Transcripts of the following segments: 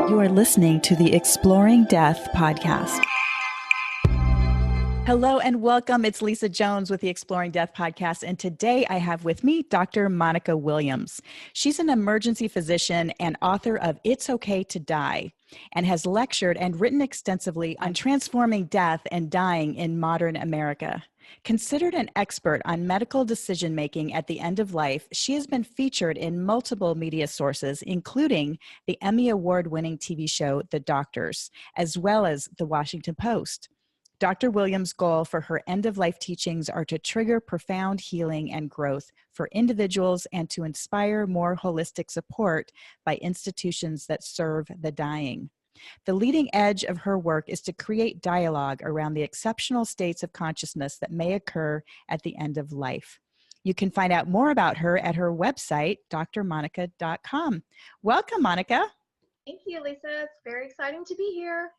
You are listening to the Exploring Death podcast. Hello and welcome. It's Lisa Jones with the Exploring Death podcast. And today I have with me Dr. Monica Williams. She's an emergency physician and author of It's Okay to Die, and has lectured and written extensively on transforming death and dying in modern America. Considered an expert on medical decision-making at the end of life, she has been featured in multiple media sources, including the Emmy Award-winning TV show, The Doctors, as well as The Washington Post. Dr. Williams' goal for her end-of-life teachings are to trigger profound healing and growth for individuals and to inspire more holistic support by institutions that serve the dying. The leading edge of her work is to create dialogue around the exceptional states of consciousness that may occur at the end of life. You can find out more about her at her website, drmonica.com. Welcome, Monica. Thank you, Lisa. It's very exciting to be here.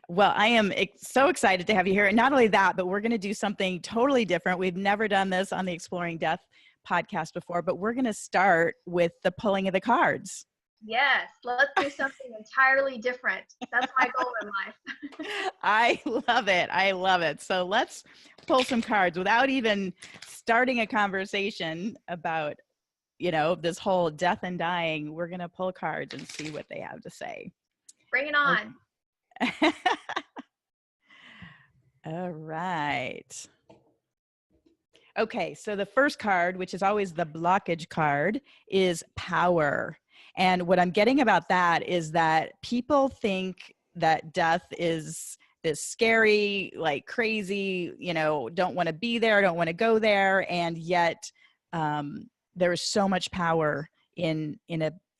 Well, I am so excited to have you here. And not only that, but we're going to do something totally different. We've never done this on the Exploring Death podcast before, but we're going to start with the pulling of the cards. Yes, let's do something entirely different. That's my goal in life. I love it. I love it. So let's pull some cards without even starting a conversation about, this whole death and dying. We're going to pull cards and see what they have to say. Bring it on. Okay. All right. Okay, so the first card, which is always the blockage card, is power. And what I'm getting about that is that people think that death is this scary, like crazy, don't want to be there, don't want to go there. And yet there is so much power in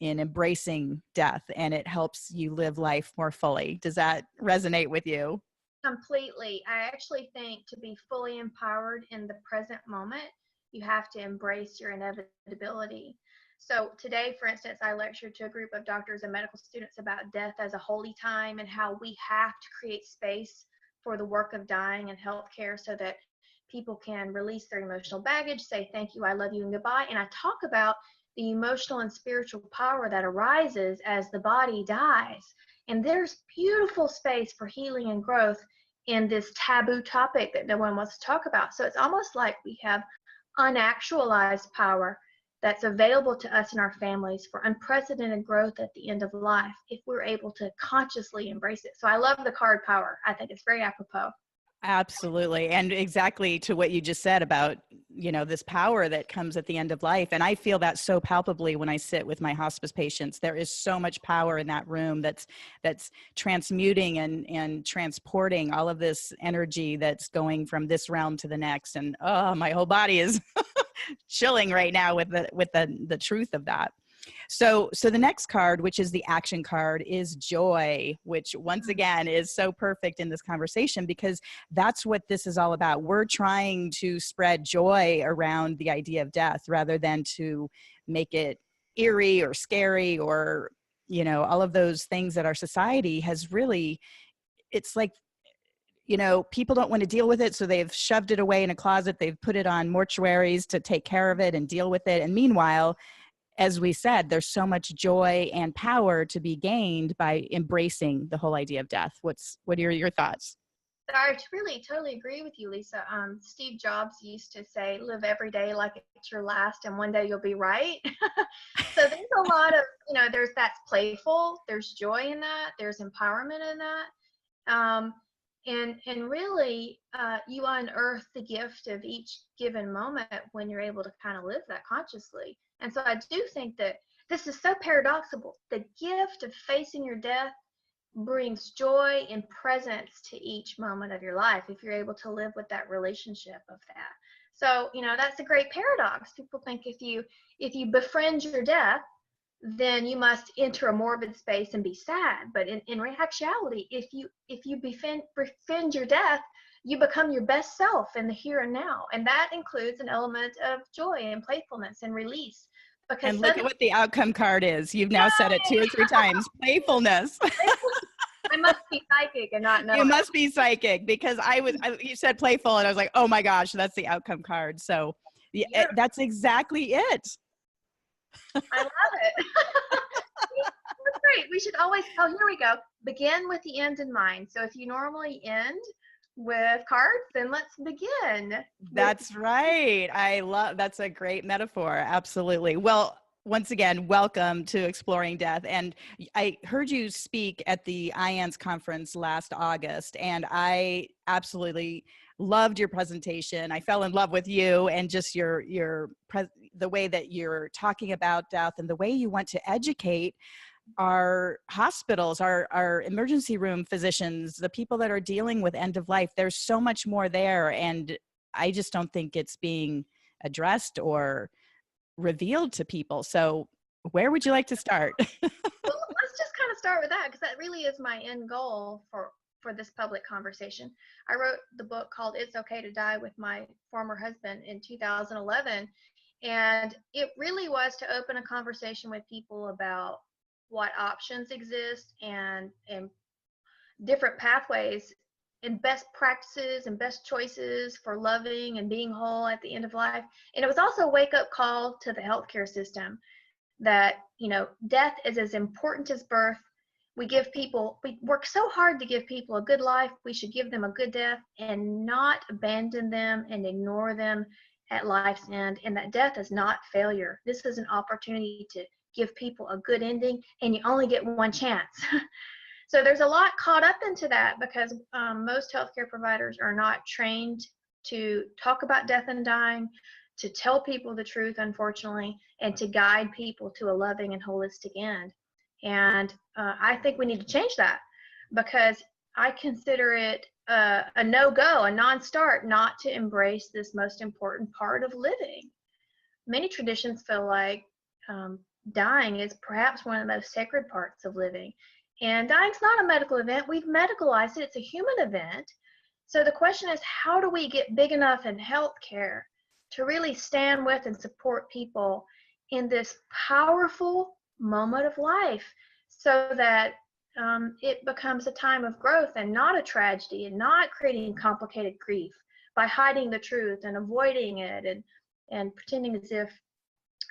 embracing death, and it helps you live life more fully. Does that resonate with you? Completely. I actually think to be fully empowered in the present moment, you have to embrace your inevitability. So today, for instance, I lectured to a group of doctors and medical students about death as a holy time and how we have to create space for the work of dying and healthcare so that people can release their emotional baggage, say thank you, I love you, and goodbye. And I talk about the emotional and spiritual power that arises as the body dies. And there's beautiful space for healing and growth in this taboo topic that no one wants to talk about. So it's almost like we have unactualized power that's available to us and our families for unprecedented growth at the end of life if we're able to consciously embrace it. So I love the card power. I think it's very apropos. Absolutely. And exactly to what you just said about, this power that comes at the end of life. And I feel that so palpably when I sit with my hospice patients. There is so much power in that room that's transmuting and transporting all of this energy that's going from this realm to the next. And my whole body is chilling right now with the truth of that. So the next card, which is the action card, is joy, which once again is so perfect in this conversation because that's what this is all about. We're trying to spread joy around the idea of death rather than to make it eerie or scary or, all of those things that our society has really, it's like, people don't want to deal with it. So they've shoved it away in a closet. They've put it on mortuaries to take care of it and deal with it. And meanwhile, as we said, there's so much joy and power to be gained by embracing the whole idea of death. What are your thoughts? I really totally agree with you, Lisa. Steve Jobs used to say, live every day like it's your last and one day you'll be right. So there's a lot of, that's playful, there's joy in that, there's empowerment in that. And really, you unearth the gift of each given moment when you're able to kind of live that consciously. And so I do think that this is so paradoxical. The gift of facing your death brings joy and presence to each moment of your life if you're able to live with that relationship of that. So, that's a great paradox. People think if you befriend your death, then you must enter a morbid space and be sad. But in actuality, if you befriend your death, you become your best self in the here and now. And that includes an element of joy and playfulness and release. Because and look at what the outcome card is. You've now said it 2 or 3 times. Playfulness. I must be psychic and not know. You must be psychic because you said playful and I was like, oh my gosh, that's the outcome card. So that's exactly it. I love it. That's great. we should always, oh, here we go. Begin with the end in mind. So if you normally end with cards, then let's begin. That's right. That's a great metaphor. Absolutely. Well, once again, welcome to Exploring Death. And I heard you speak at the IANS conference last August, and I absolutely loved your presentation. I fell in love with you and just the way that you're talking about death and the way you want to educate our hospitals, our emergency room physicians, the people that are dealing with end of life. There's so much more there, and I just don't think it's being addressed or revealed to people. So where would you like to start? Well, let's just kind of start with that, because that really is my end goal for this public conversation. I wrote the book called It's Okay to Die with my former husband in 2011, and it really was to open a conversation with people about what options exist and different pathways and best practices and best choices for loving and being whole at the end of life. And it was also a wake-up call to the healthcare system that, death is as important as birth. We work so hard to give people a good life. We should give them a good death and not abandon them and ignore them at life's end. And that death is not failure. This is an opportunity to give people a good ending, and you only get one chance. So there's a lot caught up into that, because most healthcare providers are not trained to talk about death and dying, to tell people the truth, unfortunately, and to guide people to a loving and holistic end. And I think we need to change that, because I consider it a no-go, a non-start, not to embrace this most important part of living. Many traditions feel like dying is perhaps one of the most sacred parts of living. And dying's not a medical event. We've medicalized it. It's a human event. So the question is, how do we get big enough in healthcare to really stand with and support people in this powerful moment of life, so that it becomes a time of growth and not a tragedy, and not creating complicated grief by hiding the truth and avoiding it and pretending as if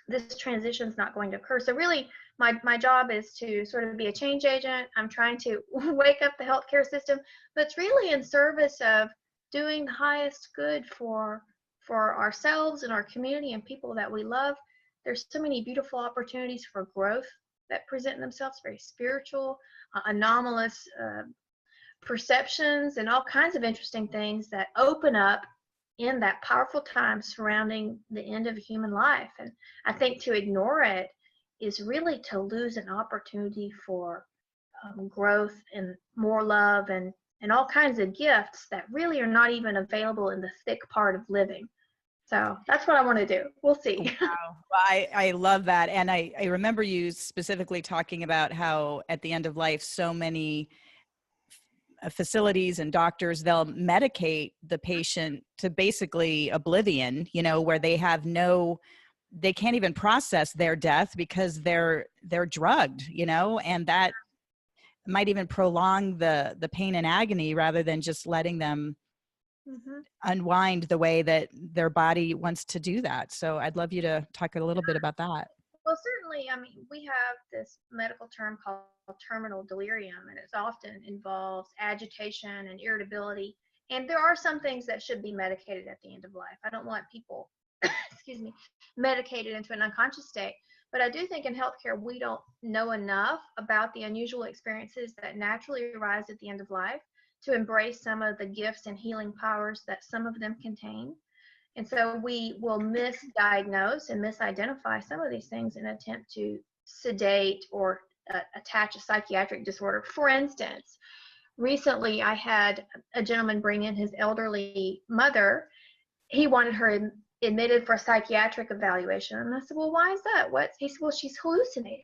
this transition is not going to occur. So really, my job is to sort of be a change agent. I'm trying to wake up the healthcare system, but it's really in service of doing the highest good for ourselves and our community and people that we love. There's so many beautiful opportunities for growth that present themselves, very spiritual, anomalous perceptions, and all kinds of interesting things that open up in that powerful time surrounding the end of human life. And I think to ignore it is really to lose an opportunity for growth and more love and all kinds of gifts that really are not even available in the thick part of living. So that's what I want to do. We'll see. Wow. Well, I love that. And I remember you specifically talking about how at the end of life, so many facilities and doctors, they'll medicate the patient to basically oblivion, where they can't even process their death because they're drugged, and that might even prolong the pain and agony rather than just letting them unwind the way that their body wants to do that. So I'd love you to talk a little bit about that. Well, certainly, we have this medical term called terminal delirium, and it often involves agitation and irritability. And there are some things that should be medicated at the end of life. I don't want people, excuse me, medicated into an unconscious state. But I do think in healthcare, we don't know enough about the unusual experiences that naturally arise at the end of life to embrace some of the gifts and healing powers that some of them contain. And so we will misdiagnose and misidentify some of these things in an attempt to sedate or attach a psychiatric disorder. For instance, recently I had a gentleman bring in his elderly mother. He wanted her admitted for a psychiatric evaluation. And I said, well, why is that? He said, well, she's hallucinating.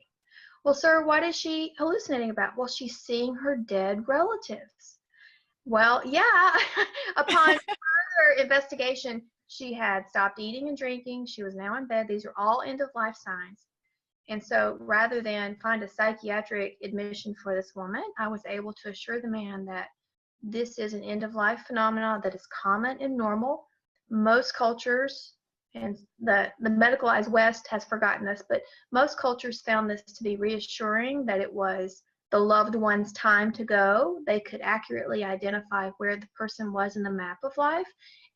Well, sir, what is she hallucinating about? Well, she's seeing her dead relatives. Well, yeah, upon further investigation, she had stopped eating and drinking. She was now in bed. These are all end-of-life signs. And so rather than find a psychiatric admission for this woman, I was able to assure the man that this is an end-of-life phenomenon that is common and normal. Most cultures, and the medicalized West has forgotten this, but most cultures found this to be reassuring, that it was the loved one's time to go. They could accurately identify where the person was in the map of life,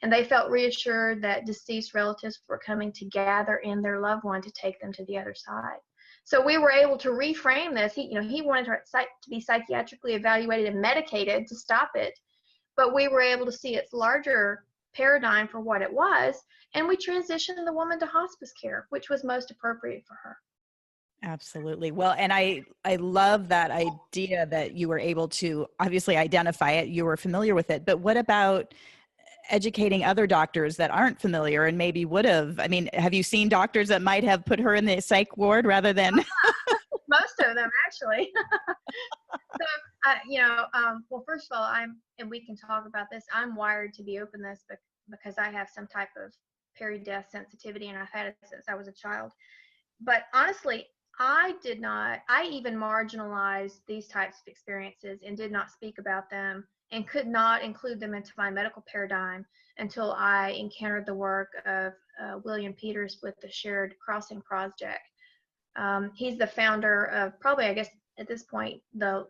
and they felt reassured that deceased relatives were coming to gather in their loved one to take them to the other side. So we were able to reframe this. He wanted her to be psychiatrically evaluated and medicated to stop it, but we were able to see its larger paradigm for what it was, and we transitioned the woman to hospice care, which was most appropriate for her. Absolutely. Well, and I love that idea that you were able to obviously identify it, you were familiar with it, but what about educating other doctors that aren't familiar and maybe would have? I mean, have you seen doctors that might have put her in the psych ward rather than? Most of them, actually. Well, first of all, and we can talk about this, I'm wired to be open this because I have some type of peri-death sensitivity, and I've had it since I was a child. But honestly, I even marginalized these types of experiences and did not speak about them and could not include them into my medical paradigm until I encountered the work of William Peters with the Shared Crossing Project. He's the founder of probably, I guess, at this point, the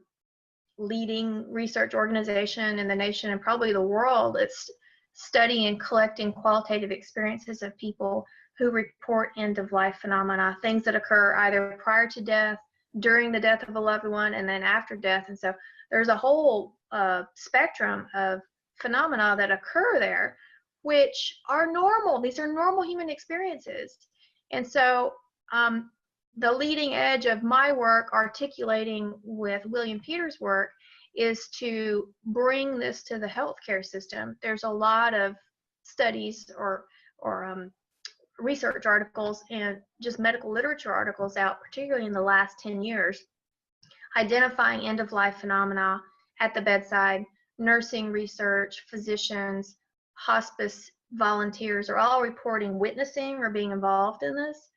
leading research organization in the nation and probably the world. It's studying and collecting qualitative experiences of people who report end-of-life phenomena, things that occur either prior to death, during the death of a loved one, and then after death. And so there's a whole spectrum of phenomena that occur there, which are normal. These are normal human experiences. And so the leading edge of my work, articulating with William Peters' work, is to bring this to the healthcare system. There's a lot of studies or research articles and just medical literature articles out, particularly in the last 10 years, identifying end-of-life phenomena at the bedside. Nursing research, physicians, hospice volunteers are all reporting witnessing or being involved in this.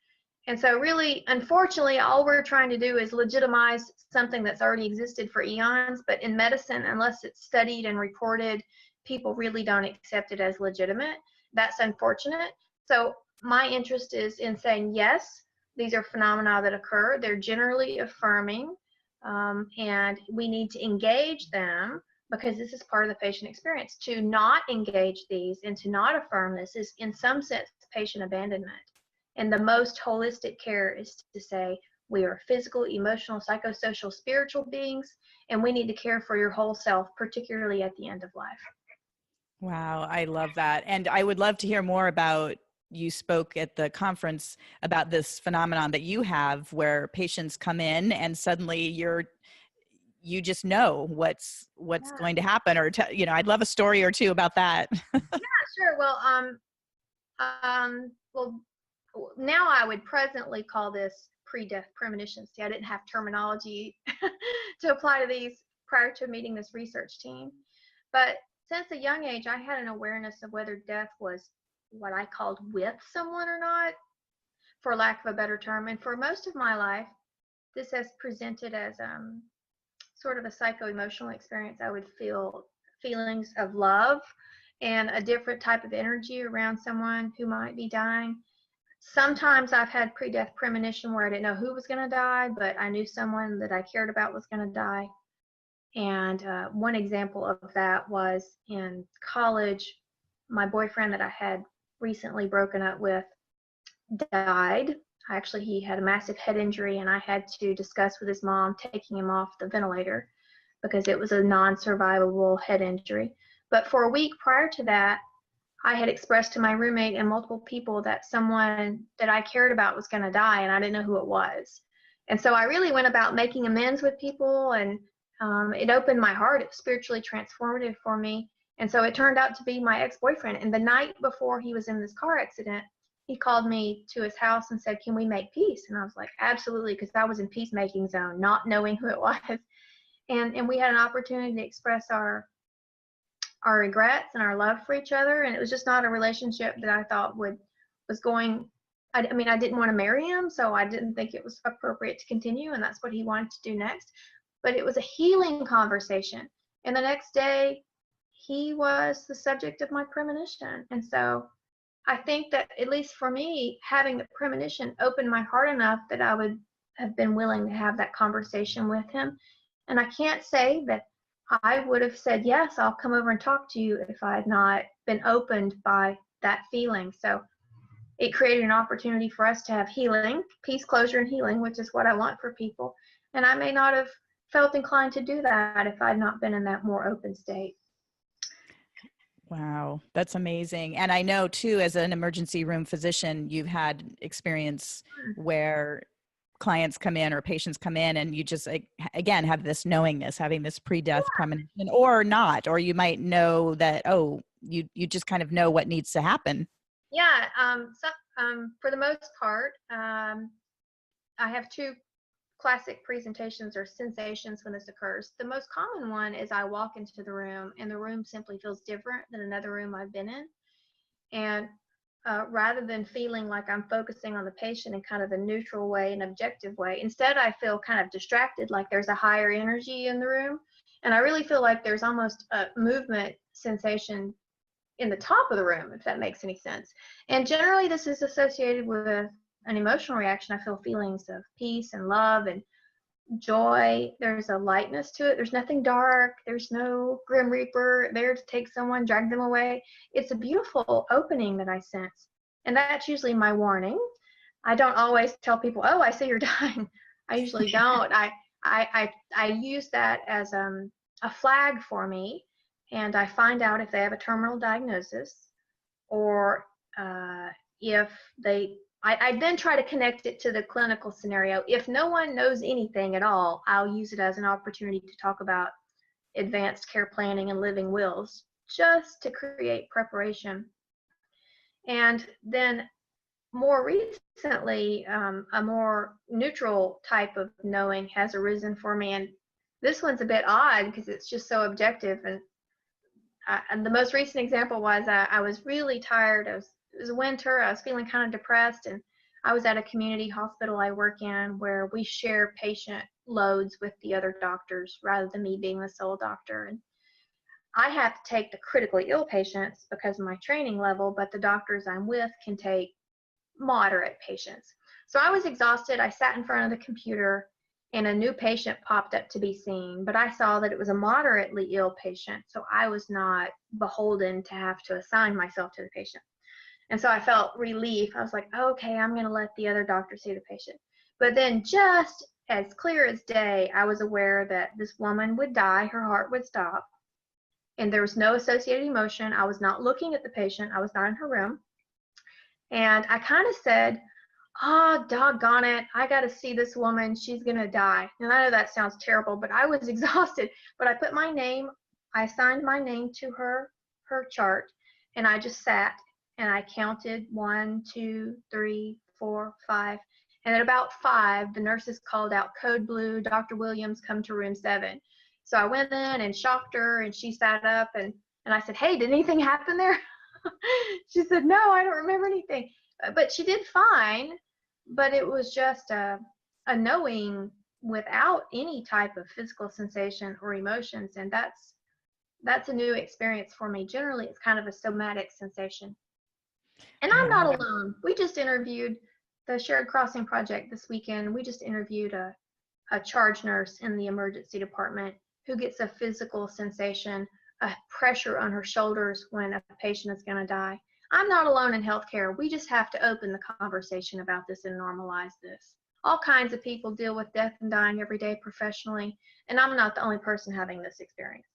And so really, unfortunately, all we're trying to do is legitimize something that's already existed for eons. But in medicine, unless it's studied and reported, people really don't accept it as legitimate. That's unfortunate. So my interest is in saying, yes, these are phenomena that occur. They're generally affirming, and we need to engage them because this is part of the patient experience. To not engage these and to not affirm this is, in some sense, patient abandonment. And the most holistic care is to say, we are physical, emotional, psychosocial, spiritual beings, and we need to care for your whole self, particularly at the end of life. Wow, I love that. And I would love to hear more about, you spoke at the conference about this phenomenon that you have where patients come in and suddenly you just know what's going to happen, or I'd love a story or two about that. Yeah, sure. Well, now I would presently call this pre-death premonitions. See, I didn't have terminology to apply to these prior to meeting this research team. But since a young age, I had an awareness of whether death was what I called with someone or not, for lack of a better term. And for most of my life, this has presented as sort of a psycho-emotional experience. I would feel feelings of love and a different type of energy around someone who might be dying. Sometimes I've had pre-death premonition where I didn't know who was going to die, but I knew someone that I cared about was going to die. And one example of that was in college. My boyfriend that I had recently broken up with died. Actually, he had a massive head injury, and I had to discuss with his mom taking him off the ventilator because it was a non-survivable head injury. But for a week prior to that, I had expressed to my roommate and multiple people that someone that I cared about was going to die, and I didn't know who it was. And so I really went about making amends with people, and it opened my heart. It was spiritually transformative for me. And so it turned out to be my ex-boyfriend. And the night before he was in this car accident, he called me to his house and said, "Can we make peace?" And I was like, absolutely, because I was in peacemaking zone, not knowing who it was. And we had an opportunity to express our regrets and our love for each other. And it was just not a relationship that I thought was going, I didn't want to marry him, so I didn't think it was appropriate to continue, and that's what he wanted to do next. But it was a healing conversation. And the next day, he was the subject of my premonition. And so I think that, at least for me, having the premonition opened my heart enough that I would have been willing to have that conversation with him. And I can't say that I would have said, yes, I'll come over and talk to you if I had not been opened by that feeling. So it created an opportunity for us to have healing, peace, closure, and healing, which is what I want for people. And I may not have felt inclined to do that if I'd not been in that more open state. Wow, that's amazing. And I know too, as an emergency room physician, you've had experience where clients come in or patients come in and you just, again, have this knowingness, having this pre-death premonition or not, or you might know that, oh, you just kind of know what needs to happen. Yeah. For the most part, I have two classic presentations or sensations when this occurs. The most common one is I walk into the room and the room simply feels different than another room I've been in. And rather than feeling like I'm focusing on the patient in kind of a neutral way, an objective way, instead I feel kind of distracted, like there's a higher energy in the room. And I really feel like there's almost a movement sensation in the top of the room, if that makes any sense. And generally this is associated with an emotional reaction. I feel feelings of peace and love and joy. There's a lightness to it. There's nothing dark. There's no grim reaper there to take someone, drag them away. It's a beautiful opening that I sense. And that's usually my warning. I don't always tell people, oh, I see you're dying. I usually don't. I use that as a flag for me. And I find out if they have a terminal diagnosis or if I then try to connect it to the clinical scenario. If no one knows anything at all, I'll use it as an opportunity to talk about advanced care planning and living wills, just to create preparation. And then more recently, a more neutral type of knowing has arisen for me. And this one's a bit odd because it's just so objective. And the most recent example was I was really tired. It was winter. I was feeling kind of depressed, and I was at a community hospital I work in where we share patient loads with the other doctors rather than me being the sole doctor. And I have to take the critically ill patients because of my training level, but the doctors I'm with can take moderate patients. So I was exhausted. I sat in front of the computer and a new patient popped up to be seen, but I saw that it was a moderately ill patient. So I was not beholden to have to assign myself to the patient. And so I felt relief. I was like, okay, I'm going to let the other doctor see the patient. But then just as clear as day, I was aware that this woman would die, her heart would stop, and there was no associated emotion. I was not looking at the patient. I was not in her room. And I kind of said, oh, doggone it, I got to see this woman. She's going to die. And I know that sounds terrible, but I was exhausted. But I put my name, I signed my name to her chart, and I just sat. And I counted 1, 2, 3, 4, 5. And at about 5, the nurses called out, code blue, Dr. Williams, come to room 7. So I went in and shocked her, and she sat up, and I said, hey, did anything happen there? She said, no, I don't remember anything. But she did fine, but it was just a knowing without any type of physical sensation or emotions. And that's a new experience for me. Generally, it's kind of a somatic sensation. And I'm not alone. We just interviewed the Shared Crossing Project this weekend. We just interviewed a charge nurse in the emergency department who gets a physical sensation, a pressure on her shoulders when a patient is going to die. I'm not alone in healthcare. We just have to open the conversation about this and normalize this. All kinds of people deal with death and dying every day professionally, and I'm not the only person having this experience.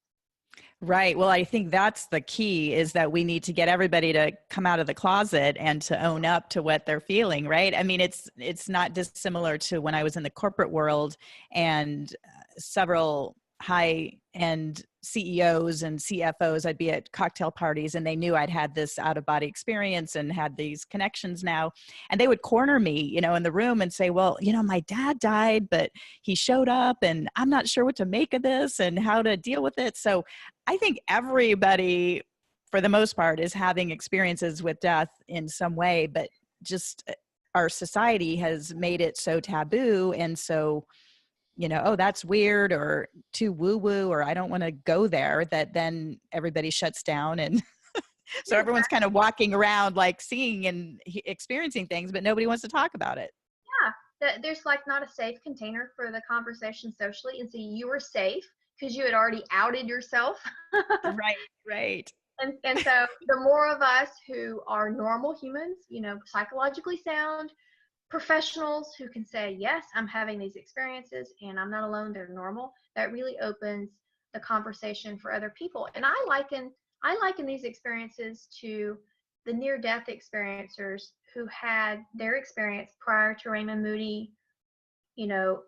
Right. Well, I think that's the key, is that we need to get everybody to come out of the closet and to own up to what they're feeling. Right. I mean, it's not dissimilar to when I was in the corporate world and several high-end CEOs and CFOs, I'd be at cocktail parties and they knew I'd had this out-of-body experience and had these connections now. And they would corner me, in the room and say, well, my dad died, but he showed up and I'm not sure what to make of this and how to deal with it. So I think everybody, for the most part, is having experiences with death in some way, but just our society has made it so taboo. And so, oh, that's weird or too woo-woo, or I don't want to go there, that then everybody shuts down. And so everyone's kind of walking around like seeing and experiencing things, but nobody wants to talk about it. Yeah. that there's like not a safe container for the conversation socially. And so you were safe because you had already outed yourself. Right, right. And so the more of us who are normal humans, you know, psychologically sound professionals who can say, yes, I'm having these experiences and I'm not alone, they're normal, that really opens the conversation for other people. And I liken these experiences to the near-death experiencers who had their experience prior to Raymond Moody, you know,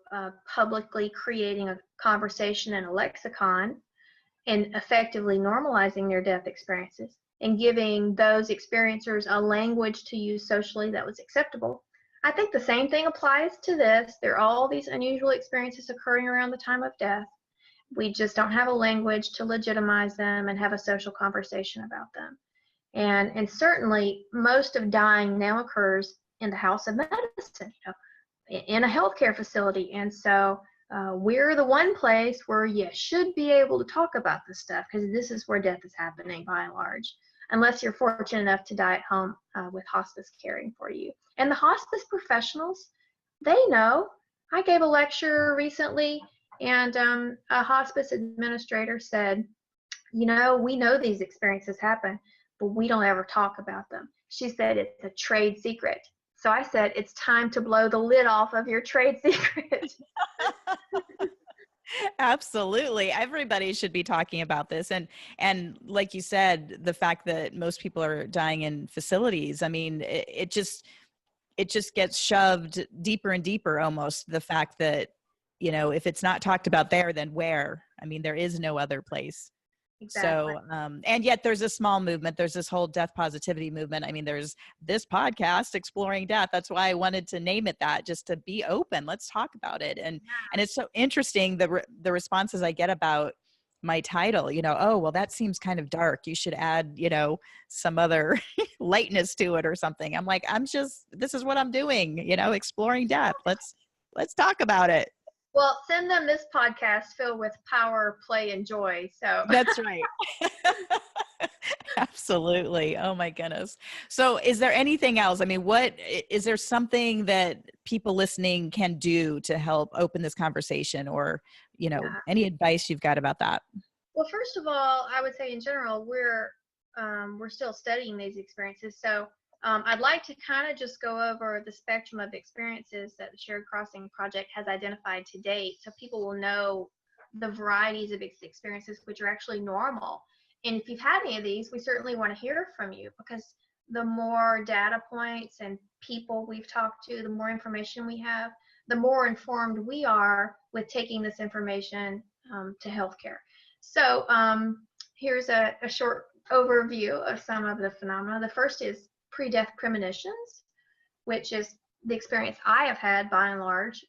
publicly creating a conversation and a lexicon and effectively normalizing their death experiences and giving those experiencers a language to use socially that was acceptable. I think the same thing applies to this. There are all these unusual experiences occurring around the time of death. We just don't have a language to legitimize them and have a social conversation about them. And certainly most of dying now occurs in the house of medicine, you know, in a healthcare facility. And so we're the one place where you should be able to talk about this stuff, because this is where death is happening by and large, unless you're fortunate enough to die at home with hospice caring for you. And the hospice professionals, they know. I gave a lecture recently, and a hospice administrator said, you know, we know these experiences happen, but we don't ever talk about them. She said it's a trade secret. So I said, it's time to blow the lid off of your trade secret. Absolutely. Everybody should be talking about this. And like you said, the fact that most people are dying in facilities, I mean, it just gets shoved deeper and deeper almost, the fact that, you know, if it's not talked about there, then where? I mean, there is no other place. Exactly. So, and yet there's a small movement. There's this whole death positivity movement. I mean, there's this podcast, Exploring Death. That's why I wanted to name it that, just to be open. Let's talk about it. And it's so interesting, the responses I get about my title, you know, oh, well, that seems kind of dark. You should add, you know, some other lightness to it or something. I'm like, this is what I'm doing, you know, exploring death. Let's talk about it. Well, send them this podcast filled with power, play, and joy. So that's right. Absolutely. Oh my goodness. So is there anything else? I mean, is there something that people listening can do to help open this conversation, or, you know, any advice you've got about that? Well, first of all, I would say in general, we're still studying these experiences. So I'd like to kind of just go over the spectrum of experiences that the Shared Crossing Project has identified to date, so people will know the varieties of experiences which are actually normal. And if you've had any of these, we certainly want to hear from you, because the more data points and people we've talked to, the more information we have, the more informed we are with taking this information to healthcare. So here's a short overview of some of the phenomena. The first is pre-death premonitions, which is the experience I have had by and large,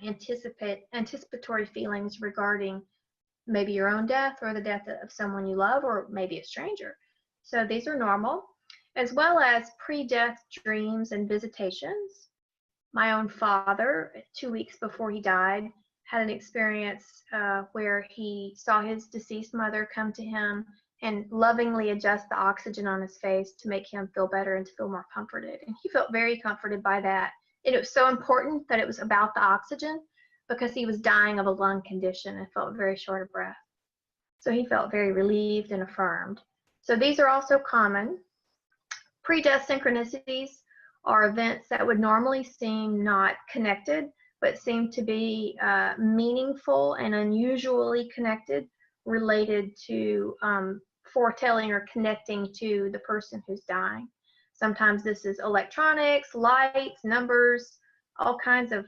anticipatory feelings regarding maybe your own death or the death of someone you love, or maybe a stranger. So these are normal, as well as pre-death dreams and visitations. My own father, 2 weeks before he died, had an experience where he saw his deceased mother come to him and lovingly adjust the oxygen on his face to make him feel better and to feel more comforted. And he felt very comforted by that. And it was so important that it was about the oxygen, because he was dying of a lung condition and felt very short of breath. So he felt very relieved and affirmed. So these are also common. Pre-death synchronicities are events that would normally seem not connected, but seem to be meaningful and unusually connected, related to foretelling or connecting to the person who's dying. Sometimes this is electronics, lights, numbers, all kinds of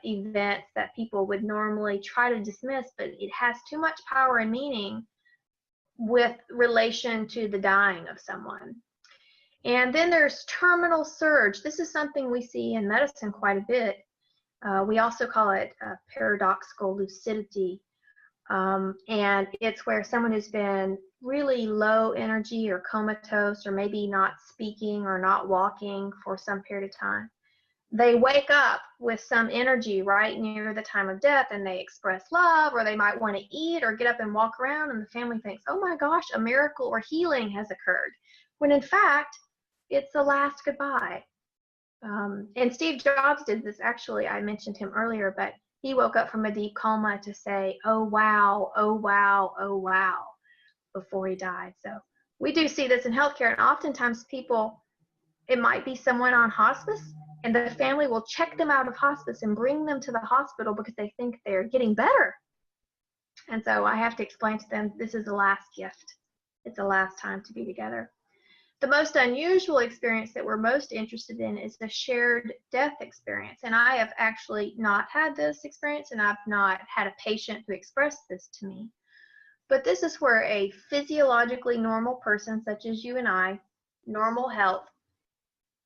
events that people would normally try to dismiss, but it has too much power and meaning with relation to the dying of someone. And then there's terminal surge. This is something we see in medicine quite a bit. We also call it paradoxical lucidity. And it's where someone who's been really low energy or comatose, or maybe not speaking or not walking for some period of time, they wake up with some energy right near the time of death, and they express love, or they might want to eat or get up and walk around, and the family thinks, oh my gosh, a miracle or healing has occurred, when in fact it's the last goodbye. And Steve Jobs did this, actually. I mentioned him earlier, but he woke up from a deep coma to say, "Oh, wow, oh, wow, oh, wow," before he died. So we do see this in healthcare. And oftentimes people, it might be someone on hospice, and the family will check them out of hospice and bring them to the hospital because they think they're getting better. And so I have to explain to them, this is the last gift. It's the last time to be together. The most unusual experience that we're most interested in is the shared death experience. And I have actually not had this experience, and I've not had a patient who expressed this to me. But this is where a physiologically normal person, such as you and I, normal health,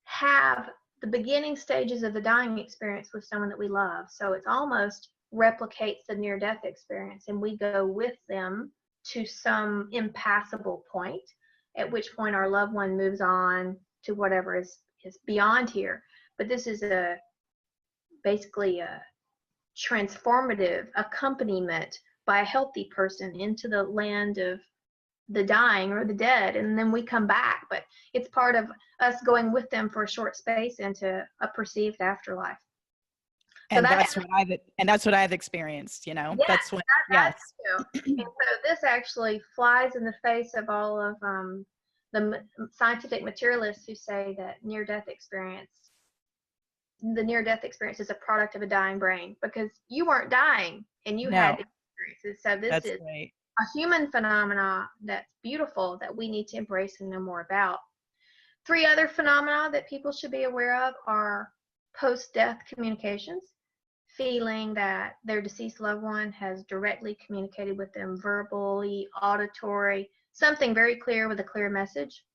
have the beginning stages of the dying experience with someone that we love. So it's almost replicates the near-death experience, and we go with them to some impassable point, at which point our loved one moves on to whatever is beyond here. But this is basically a transformative accompaniment by a healthy person into the land of the dying or the dead, and then we come back. But it's part of us going with them for a short space into a perceived afterlife. And so that's what I've experienced, you know. Yes, that's what yes. And so this actually flies in the face of all of the scientific materialists who say that the near-death experience is a product of a dying brain, because you weren't dying and you had experiences. So this is a human phenomena that's beautiful, that we need to embrace and know more about. 3 other phenomena that people should be aware of are post-death communications, feeling that their deceased loved one has directly communicated with them verbally, auditory, something very clear with a clear message.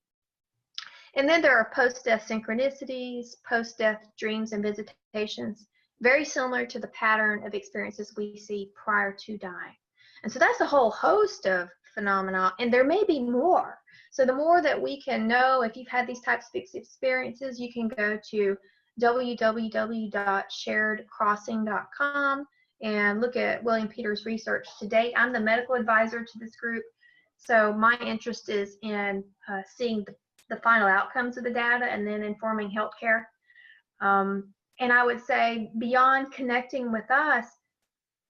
And then there are post-death synchronicities, post-death dreams and visitations, very similar to the pattern of experiences we see prior to dying. And so that's a whole host of phenomena, and there may be more. So the more that we can know, if you've had these types of experiences, you can go to www.sharedcrossing.com and look at William Peters' research to date. I'm the medical advisor to this group, so my interest is in seeing the final outcomes of the data and then informing healthcare. And I would say, beyond connecting with us,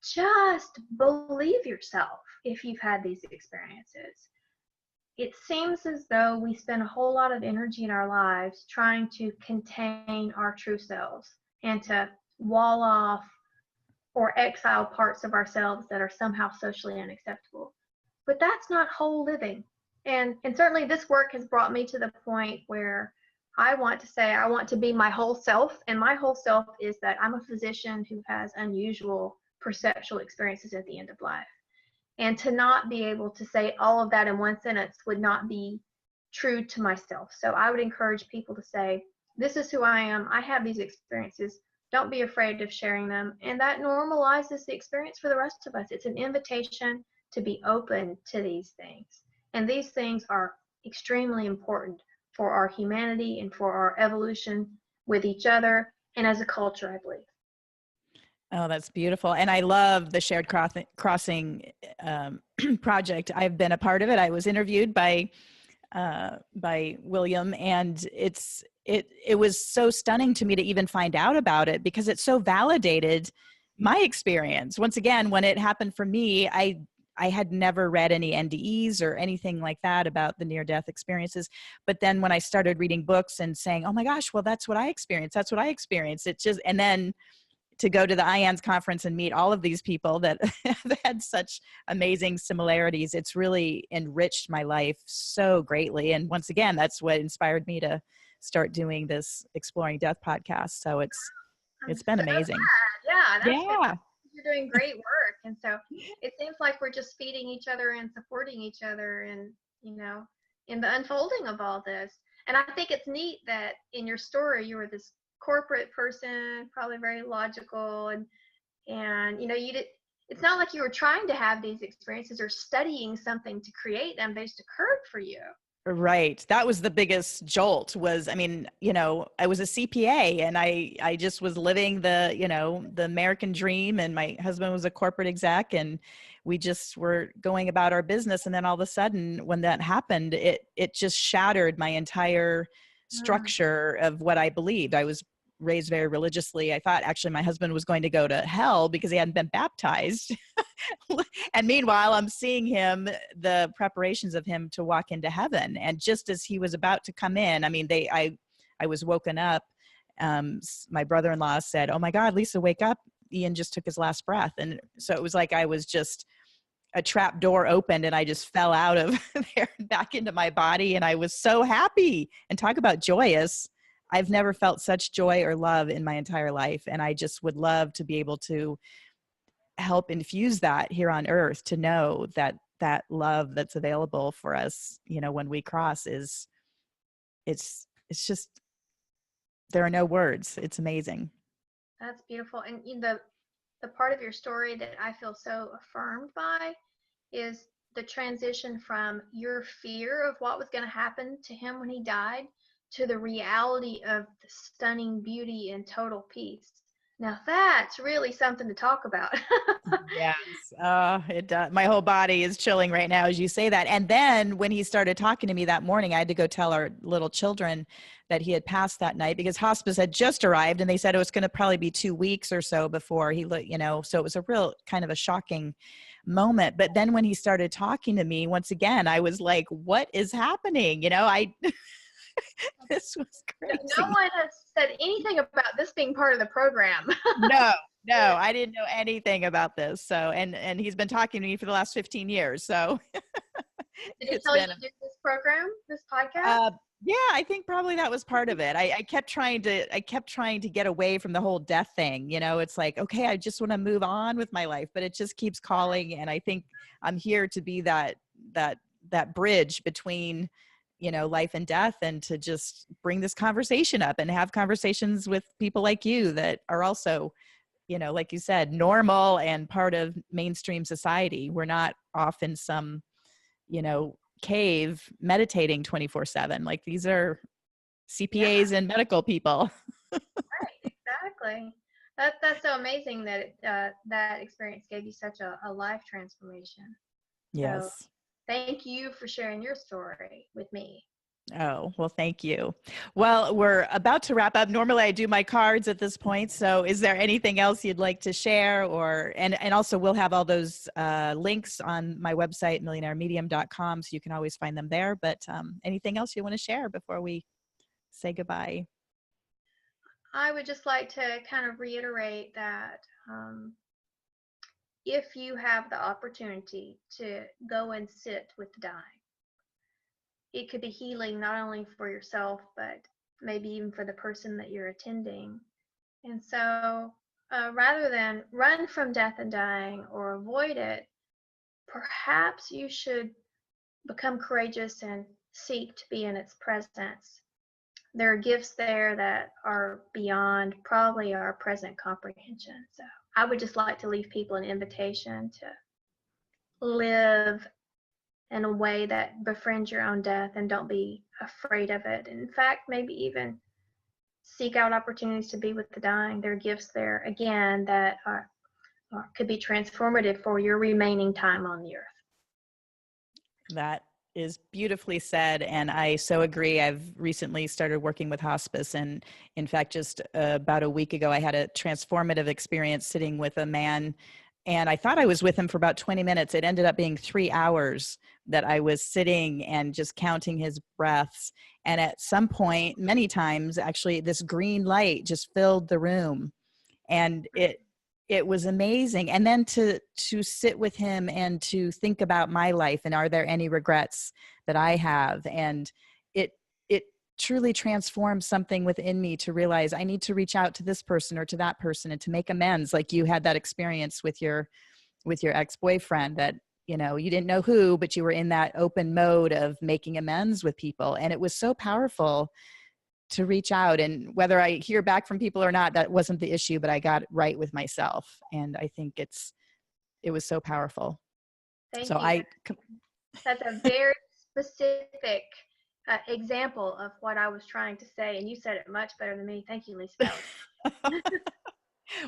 just believe yourself if you've had these experiences. It seems as though we spend a whole lot of energy in our lives trying to contain our true selves and to wall off or exile parts of ourselves that are somehow socially unacceptable. But that's not whole living. And certainly this work has brought me to the point where I want to say I want to be my whole self. And my whole self is that I'm a physician who has unusual perceptual experiences at the end of life. And to not be able to say all of that in one sentence would not be true to myself. So I would encourage people to say, this is who I am. I have these experiences. Don't be afraid of sharing them. And that normalizes the experience for the rest of us. It's an invitation to be open to these things. And these things are extremely important for our humanity and for our evolution with each other and as a culture, I believe. Oh, that's beautiful. And I love the Shared Crossing project. I've been a part of it. I was interviewed by William, and it was so stunning to me to even find out about it, because it so validated my experience. Once again, when it happened for me, I had never read any NDEs or anything like that about the near-death experiences. But then when I started reading books and saying, oh my gosh, well, that's what I experienced. That's what I experienced. It just, and then to go to the IANS conference and meet all of these people that had such amazing similarities, it's really enriched my life so greatly. And once again, that's what inspired me to start doing this Exploring Death podcast. So it's been amazing. Yeah. You're doing great work. And so it seems like we're just feeding each other and supporting each other and, you know, in the unfolding of all this. And I think it's neat that in your story, you were this corporate person, probably very logical, and you know, it's not like you were trying to have these experiences or studying something to create them. They just occurred for you. Right. That was the biggest jolt. Was, I mean, you know, I was a CPA and I just was living the, you know, the American dream, and my husband was a corporate exec, and we just were going about our business. And then all of a sudden, when that happened, it just shattered my entire structure of what I believed. I was raised very religiously. I thought actually my husband was going to go to hell because he hadn't been baptized. And meanwhile, I'm seeing him, the preparations of him to walk into heaven. And just as he was about to come in, I mean, I was woken up. My brother-in-law said, "Oh my God, Lisa, wake up. Ian just took his last breath." And so it was like I was just, a trap door opened and I just fell out of there back into my body. And I was so happy. And talk about joyous. I've never felt such joy or love in my entire life. And I just would love to be able to help infuse that here on earth, to know that that love that's available for us, you know, when we cross it's just, there are no words. It's amazing. That's beautiful. And the part of your story that I feel so affirmed by is the transition from your fear of what was going to happen to him when he died to the reality of the stunning beauty and total peace. Now that's really something to talk about. Yes. It does. My whole body is chilling right now as you say that. And then when he started talking to me that morning, I had to go tell our little children that he had passed that night, because hospice had just arrived and they said it was going to probably be 2 weeks or so before he, you know, so it was a real kind of a shocking moment. But then when he started talking to me, once again, I was like, what is happening? You know, this was crazy. No one has said anything about this being part of the program. No, I didn't know anything about this. So, and he's been talking to me for the last 15 years. So Did he tell you to do this program, this podcast? Yeah, I think probably that was part of it. I kept trying to get away from the whole death thing. You know, it's like, okay, I just want to move on with my life, but it just keeps calling. And I think I'm here to be that bridge between, you know, life and death, and to just bring this conversation up and have conversations with people like you that are also, you know, like you said, normal and part of mainstream society. We're not off in some, you know, cave meditating 24/7. Like, these are CPAs and medical people. Right, exactly. That's so amazing that that experience gave you such a life transformation. So Yes. thank you for sharing your story with me. Oh, well, thank you. Well, we're about to wrap up. Normally I do my cards at this point. So is there anything else you'd like to share, and also we'll have all those links on my website, millionairemedium.com. So you can always find them there. But anything else you want to share before we say goodbye? I would just like to kind of reiterate that if you have the opportunity to go and sit with the dying, it could be healing not only for yourself, but maybe even for the person that you're attending. And so rather than run from death and dying or avoid it, perhaps you should become courageous and seek to be in its presence. There are gifts there that are beyond probably our present comprehension. So I would just like to leave people an invitation to live in a way that befriends your own death and don't be afraid of it. In fact, maybe even seek out opportunities to be with the dying. There are gifts there, again, that could be transformative for your remaining time on the earth. That is beautifully said. And I so agree. I've recently started working with hospice. And in fact, just about a week ago, I had a transformative experience sitting with a man, and I thought I was with him for about 20 minutes. It ended up being 3 hours that I was sitting and just counting his breaths. And at some point, many times, actually, this green light just filled the room. And it was amazing. And then to sit with him and to think about my life and are there any regrets that I have? And it truly transformed something within me to realize I need to reach out to this person or to that person and to make amends. Like you had that experience with your ex-boyfriend, that, you know, you didn't know who, but you were in that open mode of making amends with people. And it was so powerful to reach out. And whether I hear back from people or not, that wasn't the issue, but I got it right with myself. And I think it was so powerful. Thank so you. I That's a very specific example of what I was trying to say, and you said it much better than me. Thank you, Lisa.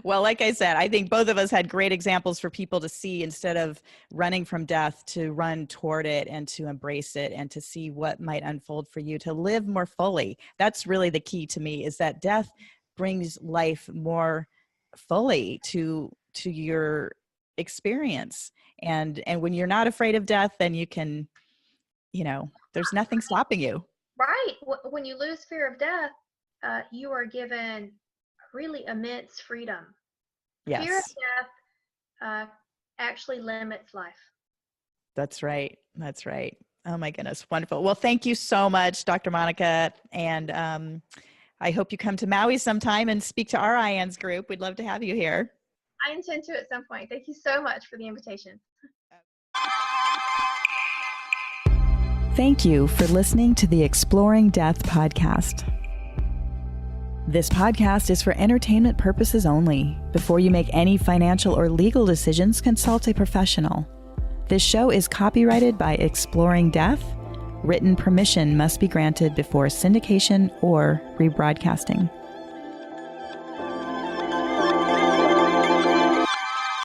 Well, like I said, I think both of us had great examples for people to see, instead of running from death, to run toward it and to embrace it and to see what might unfold for you, to live more fully. That's really the key to me, is that death brings life more fully to your experience. And when you're not afraid of death, then you can, there's nothing stopping you. Right. When you lose fear of death, you are given really immense freedom. Yes. Fear of death actually limits life. That's right. That's right. Oh my goodness. Wonderful. Well, thank you so much, Dr. Monica. And I hope you come to Maui sometime and speak to our IANS group. We'd love to have you here. I intend to at some point. Thank you so much for the invitation. Thank you for listening to the Exploring Death podcast. This podcast is for entertainment purposes only. Before you make any financial or legal decisions, consult a professional. This show is copyrighted by Exploring Death. Written permission must be granted before syndication or rebroadcasting.